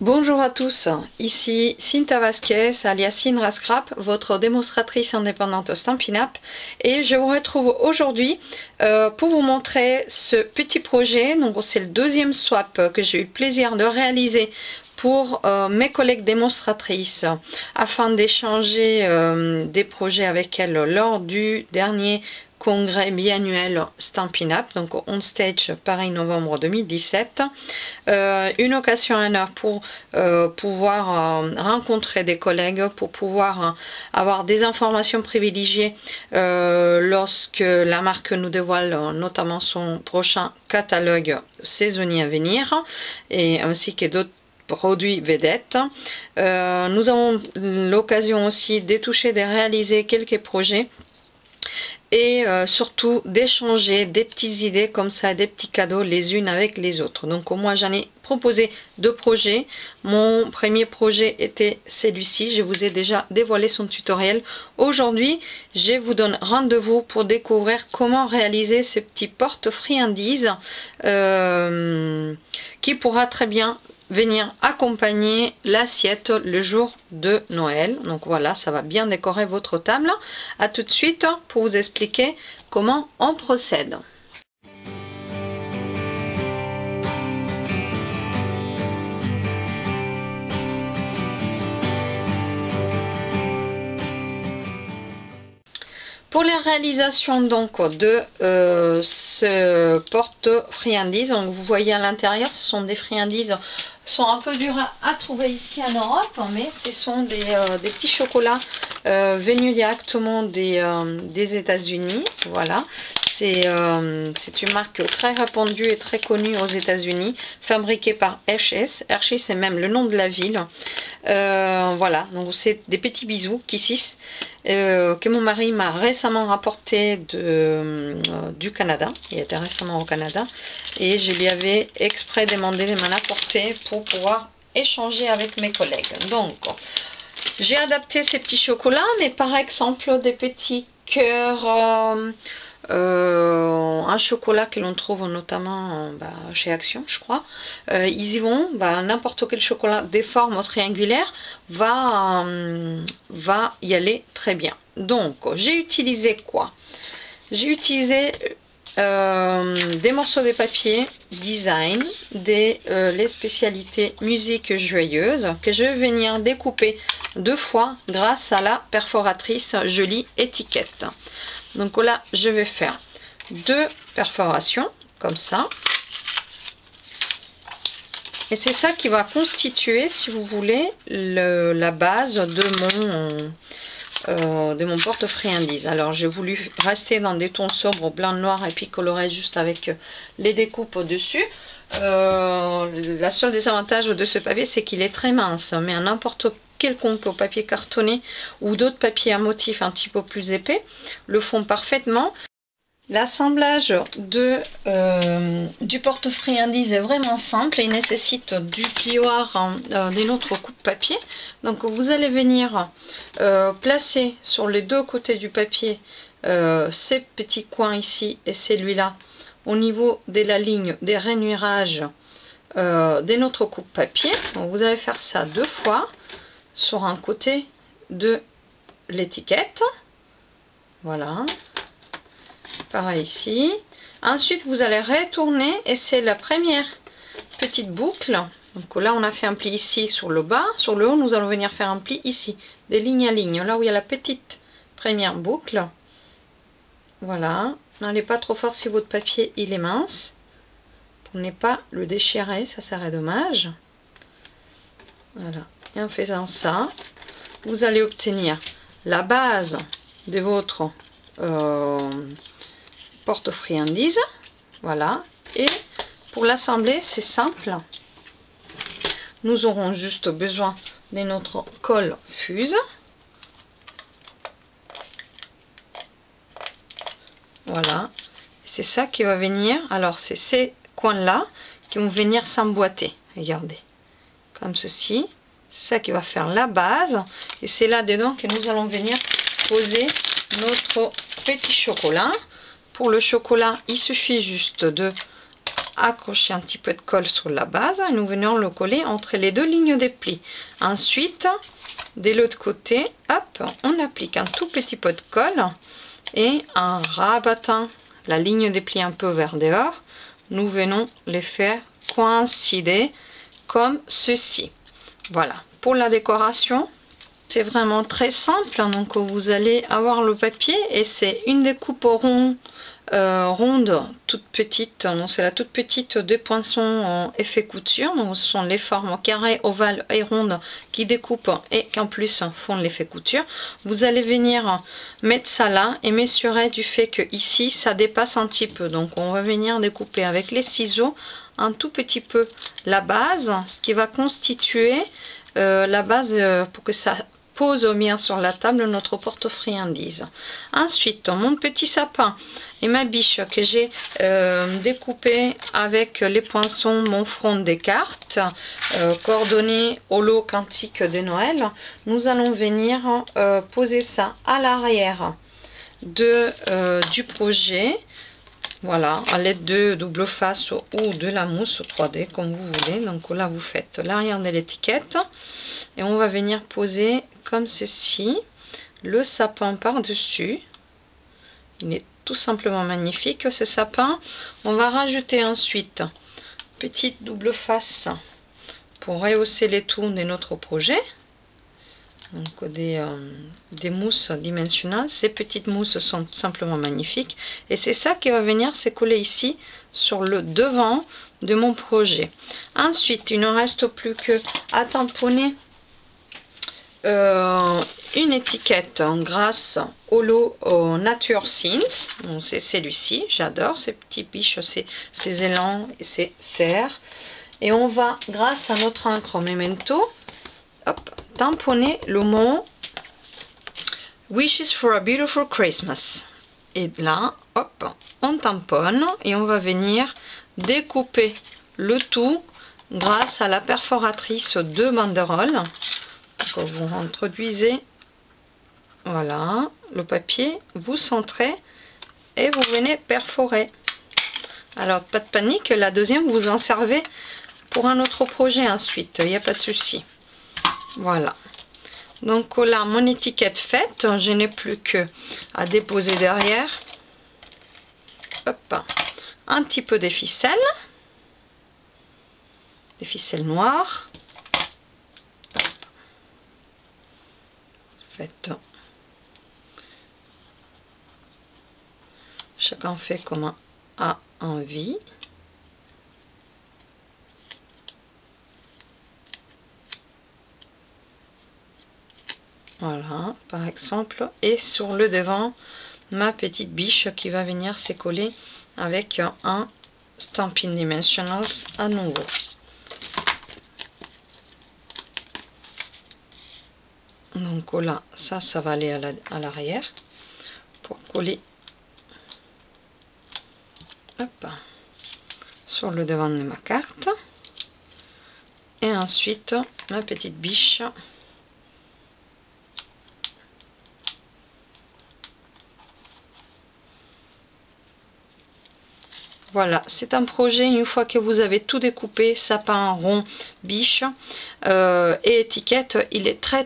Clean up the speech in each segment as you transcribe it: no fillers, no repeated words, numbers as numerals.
Bonjour à tous, ici Cinta Vasquez alias Cinra Scrap, votre démonstratrice indépendante Stampin' Up, et je vous retrouve aujourd'hui pour vous montrer ce petit projet. Donc c'est le deuxième swap que j'ai eu le plaisir de réaliser pour mes collègues démonstratrices afin d'échanger des projets avec elles lors du dernier congrès biannuel Stampin' Up, donc On Stage Paris novembre 2017. Une occasion en or pour pouvoir rencontrer des collègues, pour pouvoir avoir des informations privilégiées lorsque la marque nous dévoile notamment son prochain catalogue saisonnier à venir, et ainsi que d'autres produits vedettes. Nous avons l'occasion aussi de toucher, de réaliser quelques projets et surtout d'échanger des petites idées comme ça, des petits cadeaux les unes avec les autres. Donc moi j'en ai proposé deux projets. Mon premier projet était celui-ci, je vous ai déjà dévoilé son tutoriel. Aujourd'hui je vous donne rendez-vous pour découvrir comment réaliser ce petit porte-friandises qui pourra très bien venir accompagner l'assiette le jour de Noël. Donc voilà, ça va bien décorer votre table. À tout de suite pour vous expliquer comment on procède. Pour la réalisation donc de ce porte-friandises, donc vous voyez à l'intérieur, ce sont des friandises sont un peu durs à trouver ici en Europe, mais ce sont des petits chocolats venus directement des États-Unis. Voilà, c'est une marque très répandue et très connue aux États-Unis, fabriquée par Hershey's. Hershey, c'est même le nom de la ville. Voilà, donc c'est des petits bisous Kisses que mon mari m'a récemment rapporté du Canada. Il était récemment au Canada et je lui avais exprès demandé de m'en apporter pour pouvoir échanger avec mes collègues. Donc j'ai adapté ces petits chocolats, mais par exemple des petits cœurs, un chocolat que l'on trouve notamment chez Action, je crois. Ils y vont, n'importe quel chocolat des formes triangulaires va y aller très bien. Donc j'ai utilisé quoi? J'ai utilisé des morceaux de papier design, les spécialités musique joyeuse que je vais venir découper deux fois grâce à la perforatrice jolie étiquette. Donc là je vais faire deux perforations comme ça, et c'est ça qui va constituer, si vous voulez, la base de mon porte-friandises. Alors j'ai voulu rester dans des tons sobres, blanc, noir, et puis colorer juste avec les découpes au dessus. La seule désavantage de ce papier, c'est qu'il est très mince, mais à n'importe quelconque papier cartonné ou d'autres papiers à motifs un petit peu plus épais le font parfaitement. L'assemblage du porte-friandises est vraiment simple et il nécessite du plioir d'une autre coupe-papier. Donc vous allez venir placer sur les deux côtés du papier ces petits coins ici et celui-là au niveau de la ligne des rainurages de notre coupe-papier. Vous allez faire ça deux fois sur un côté de l'étiquette. Voilà. Pareil ici. Ensuite vous allez retourner et c'est la première petite boucle. Donc là on a fait un pli ici sur le bas, sur le haut nous allons venir faire un pli ici, des lignes à lignes, là où il y a la petite première boucle. Voilà, n'allez pas trop fort si votre papier il est mince pour ne pas le déchirer, ça serait dommage. Voilà, et en faisant ça vous allez obtenir la base de votre porte-friandises. Voilà, et pour l'assembler c'est simple, nous aurons juste besoin de notre colle fuse. Voilà, c'est ça qui va venir, alors c'est ces coins là qui vont venir s'emboîter, regardez, comme ceci, c'est ça qui va faire la base, et c'est là dedans que nous allons venir poser notre petit chocolat. Pour le chocolat il suffit juste de accrocher un petit peu de colle sur la base et nous venons le coller entre les deux lignes des plis. Ensuite, de l'autre côté, hop, on applique un tout petit peu de colle et en rabattant la ligne des plis un peu vers dehors, nous venons les faire coïncider comme ceci. Voilà, pour la décoration, c'est vraiment très simple. Donc vous allez avoir le papier et c'est une découpe ronde, toute petite. C'est la toute petite des poinçons en effet couture. Donc ce sont les formes carrées, ovales et rondes qui découpent et qu'en plus font l'effet couture. Vous allez venir mettre ça là et mesurer du fait que ici ça dépasse un petit peu. Donc on va venir découper avec les ciseaux un tout petit peu la base, ce qui va constituer la base pour que ça pose bien sur la table notre porte-friandises. Ensuite, mon petit sapin et ma biche que j'ai découpé avec les poinçons mon front des cartes coordonnées au lot quantique de Noël, nous allons venir poser ça à l'arrière du projet. Voilà, à l'aide de double face ou de la mousse 3D comme vous voulez. Donc là vous faites l'arrière de l'étiquette et on va venir poser comme ceci le sapin par dessus. Il est tout simplement magnifique ce sapin. On va rajouter ensuite petite double face pour rehausser les tours de notre projet. Donc des mousses dimensionnelles. Ces petites mousses sont tout simplement magnifiques et c'est ça qui va venir se coller ici sur le devant de mon projet. Ensuite, il ne reste plus que à tamponner une étiquette grâce au lot Nature Scenes. C'est celui-ci, j'adore ces petits biches, ces élans et ces cerfs. Et on va, grâce à notre encre Memento, hop, tamponner le mot Wishes for a Beautiful Christmas. Et là, hop, on tamponne et on va venir découper le tout grâce à la perforatrice de banderole. Donc vous introduisez, voilà, le papier, vous centrez et vous venez perforer. Alors pas de panique, la deuxième vous en servez pour un autre projet ensuite, il n'y a pas de souci. Voilà, donc là mon étiquette faite, je n'ai plus que à déposer derrière, hop, un petit peu des ficelles noires, hop. Faites, chacun fait comme a envie. Voilà, par exemple, et sur le devant, ma petite biche qui va venir se coller avec un Stampin' Dimensionals à nouveau. Donc là, ça va aller à l'arrière pour coller, hop, sur le devant de ma carte. Et ensuite, ma petite biche. Voilà, c'est un projet, une fois que vous avez tout découpé, sapin, rond, biche et étiquette, il est très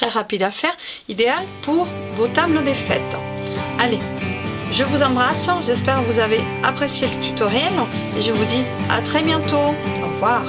rapide à faire, idéal pour vos tables des fêtes. Allez, je vous embrasse, j'espère que vous avez apprécié le tutoriel et je vous dis à très bientôt. Au revoir.